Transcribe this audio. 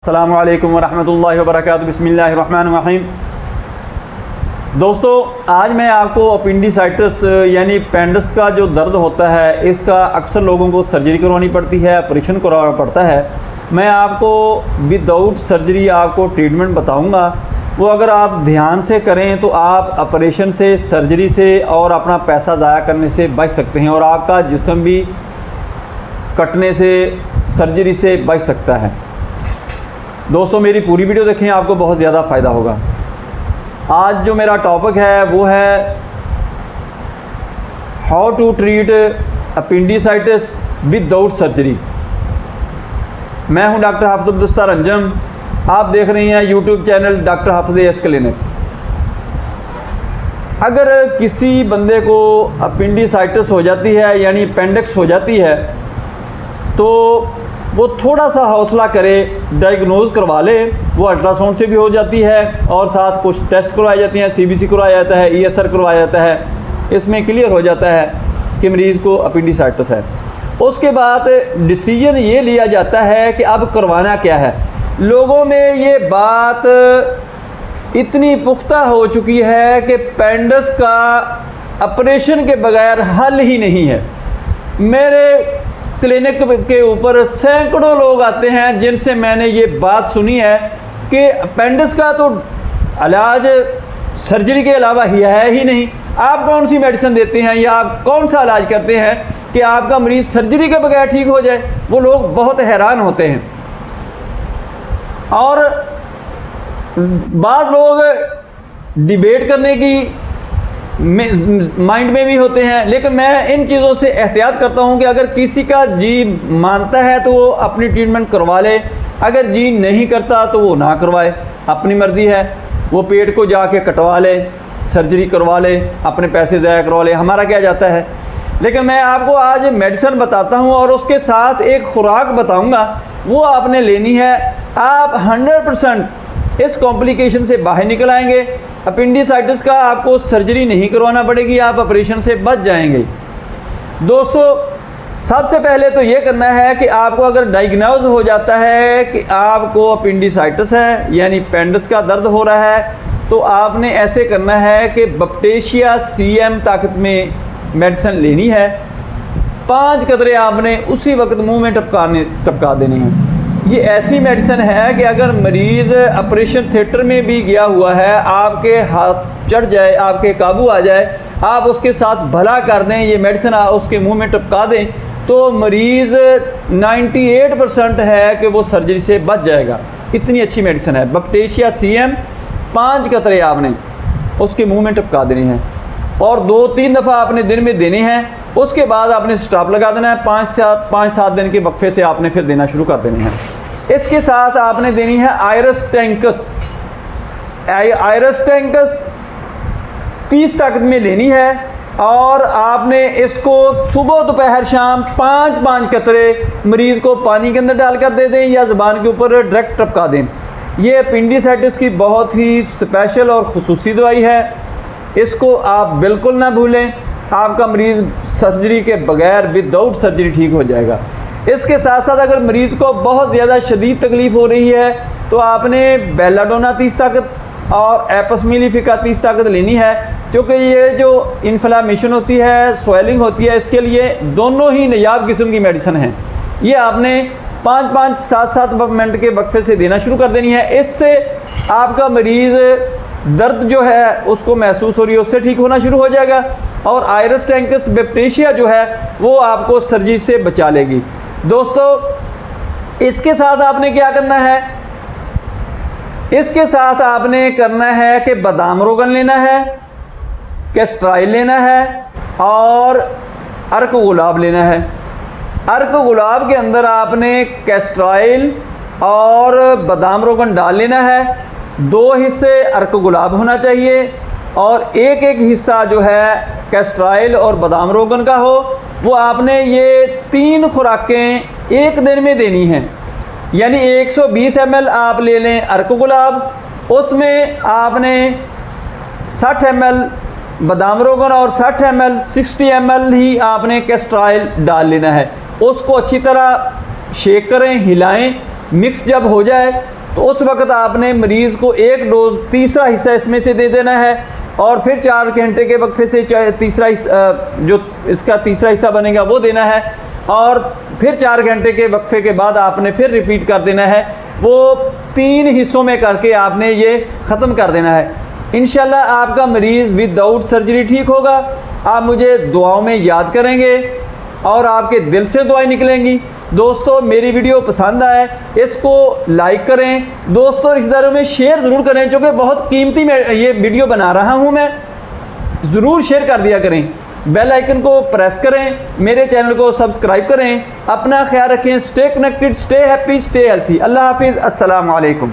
अस्सलामु अलैकुम वरहमतुल्लाहि वबरकातुहू। बिस्मिल्लाहिर्रहमानिर्रहीम। दोस्तों, आज मैं आपको अपेंडिसाइटिस यानी पेंडिक्स का जो दर्द होता है, इसका अक्सर लोगों को सर्जरी करवानी पड़ती है, ऑपरेशन करवाना पड़ता है। मैं आपको विदाउट सर्जरी आपको ट्रीटमेंट बताऊंगा। वो अगर आप ध्यान से करें तो आप ऑपरेशन से, सर्जरी से और अपना पैसा ज़ाया करने से बच सकते हैं और आपका जिस्म भी कटने से, सर्जरी से बच सकता है। दोस्तों, मेरी पूरी वीडियो देखें, आपको बहुत ज़्यादा फ़ायदा होगा। आज जो मेरा टॉपिक है वो है how to treat appendicitis without surgery. मैं हूं डॉक्टर हाफिज़ अब्दुस्तार अंजम। आप देख रहे हैं यूट्यूब चैनल डॉक्टर हाफिज़ एस क्लिनिक। अगर किसी बंदे को अपेंडिसाइटिस हो जाती है यानी अपेंडिक्स हो जाती है तो वो थोड़ा सा हौसला करे, डायग्नोज करवा ले। वो अल्ट्रासाउंड से भी हो जाती है और साथ कुछ टेस्ट करवाए जाते हैं, सीबीसी करवाया जाता है, ईएसआर करवाया जाता है। इसमें क्लियर हो जाता है कि मरीज़ को अपेंडिसाइटिस है। उसके बाद डिसीजन ये लिया जाता है कि अब करवाना क्या है। लोगों में ये बात इतनी पुख्ता हो चुकी है कि पेंडिक्स का ऑपरेशन के बगैर हल ही नहीं है। मेरे क्लिनिक के ऊपर सैकड़ों लोग आते हैं जिनसे मैंने ये बात सुनी है कि अपेंडिक्स का तो इलाज सर्जरी के अलावा ही है ही नहीं। आप कौन सी मेडिसिन देते हैं या आप कौन सा इलाज करते हैं कि आपका मरीज़ सर्जरी के बगैर ठीक हो जाए। वो लोग बहुत हैरान होते हैं और बाद लोग डिबेट करने की माइंड में भी होते हैं। लेकिन मैं इन चीज़ों से एहतियात करता हूं कि अगर किसी का जी मानता है तो वो अपनी ट्रीटमेंट करवा ले, अगर जी नहीं करता तो वो ना करवाए, अपनी मर्ज़ी है। वो पेट को जाके कटवा ले, सर्जरी करवा ले, अपने पैसे ज़ाया करवा ले, हमारा क्या जाता है। लेकिन मैं आपको आज मेडिसिन बताता हूं और उसके साथ एक खुराक बताऊंगा, वो आपने लेनी है। आप 100% इस कॉम्प्लिकेशन से बाहर निकल आएंगे। अपेंडिसाइटिस का आपको सर्जरी नहीं करवाना पड़ेगी, आप ऑपरेशन से बच जाएंगे। दोस्तों, सबसे पहले तो ये करना है कि आपको अगर डायग्नोज हो जाता है कि आपको अपेंडिसाइटिस है यानी पेंडिक्स का दर्द हो रहा है, तो आपने ऐसे करना है कि बप्टेशिया CM ताकत में मेडिसिन लेनी है। 5 कतरे आपने उसी वक्त मुंह में टपका देने हैं। ये ऐसी मेडिसिन है कि अगर मरीज़ ऑपरेशन थिएटर में भी गया हुआ है, आपके हाथ चढ़ जाए, आपके काबू आ जाए, आप उसके साथ भला कर दें, ये मेडिसिन उसके मुंह में टपका दें, तो मरीज़ 98% है कि वो सर्जरी से बच जाएगा। इतनी अच्छी मेडिसिन है बप्टेशिया CM। 5 कतरे आपने उसके मुंह में टपका देने हैं और 2-3 दफ़ा आपने दिन में देने हैं। उसके बाद आपने स्टॉप लगा देना है। 5-7 दिन के वक्फे से आपने फिर देना शुरू कर देने हैं। इसके साथ आपने देनी है आयरस टैंकस। आयरस टैंकस 30 ताकत में लेनी है और आपने इसको सुबह दोपहर शाम 5-5 कतरे मरीज़ को पानी के अंदर डालकर दे दें या ज़ुबान के ऊपर डायरेक्ट टपका दें। ये अपेंडिसाइटिस की बहुत ही स्पेशल और खुसूसी दवाई है। इसको आप बिल्कुल ना भूलें। आपका मरीज़ सर्जरी के बगैर विदाउट सर्जरी ठीक हो जाएगा। इसके साथ साथ अगर मरीज़ को बहुत ज़्यादा शदीद तकलीफ़ हो रही है तो आपने बेलाडोना 30 ताकत और एपसमिलिफिका 30 ताकत लेनी है, क्योंकि ये जो इन्फ्लामेशन होती है, स्वेलिंग होती है, इसके लिए दोनों ही नायाब किस्म की मेडिसिन हैं। ये आपने 5-5, 7-7 मिनट के वक्फे से देना शुरू कर देनी है। इससे आपका मरीज़ दर्द जो है उसको महसूस हो रही है, उससे ठीक होना शुरू हो जाएगा और आयरस टैंकस बप्टेशिया जो है वो आपको सर्जरी से बचा लेगी। दोस्तों, इसके साथ आपने क्या करना है, इसके साथ आपने करना है कि बादाम रोगन लेना है, कैस्ट्राइल लेना है और अर्क गुलाब लेना है। अर्क गुलाब के अंदर आपने कैस्ट्राइल और बादाम रोगन डाल लेना है। 2 हिस्से अर्क गुलाब होना चाहिए और एक हिस्सा जो है कैस्ट्राइल और बादाम रोगन का हो। वो आपने ये 3 खुराकें एक दिन में देनी हैं। यानी 120 ml आप ले लें अर्क गुलाब, उसमें आपने 60 ml बादाम रोगन और 60 ml ही आपने कैस्ट्राइल डाल लेना है। उसको अच्छी तरह शेक करें, हिलाएं मिक्स जब हो जाए तो उस वक्त आपने मरीज़ को एक डोज तीसरा हिस्सा इसमें से दे देना है और फिर 4 घंटे के वक्फे से तीसरा जो इसका तीसरा हिस्सा बनेगा वो देना है और फिर 4 घंटे के वक्फे के बाद आपने फिर रिपीट कर देना है। वो 3 हिस्सों में करके आपने ये ख़त्म कर देना है। इंशाल्लाह आपका मरीज़ विदाउट सर्जरी ठीक होगा। आप मुझे दुआओं में याद करेंगे और आपके दिल से दुआएं निकलेंगी। दोस्तों मेरी वीडियो पसंद आए इसको लाइक करें, दोस्तों रिश्तेदारों में शेयर ज़रूर करें, क्योंकि बहुत कीमती मैं ये वीडियो बना रहा हूँ मैं, ज़रूर शेयर कर दिया करें। बेल आइकन को प्रेस करें, मेरे चैनल को सब्सक्राइब करें। अपना ख्याल रखें। Stay connected, stay happy, stay healthy. अल्लाह हाफिज़। अस्सलाम वालेकुम।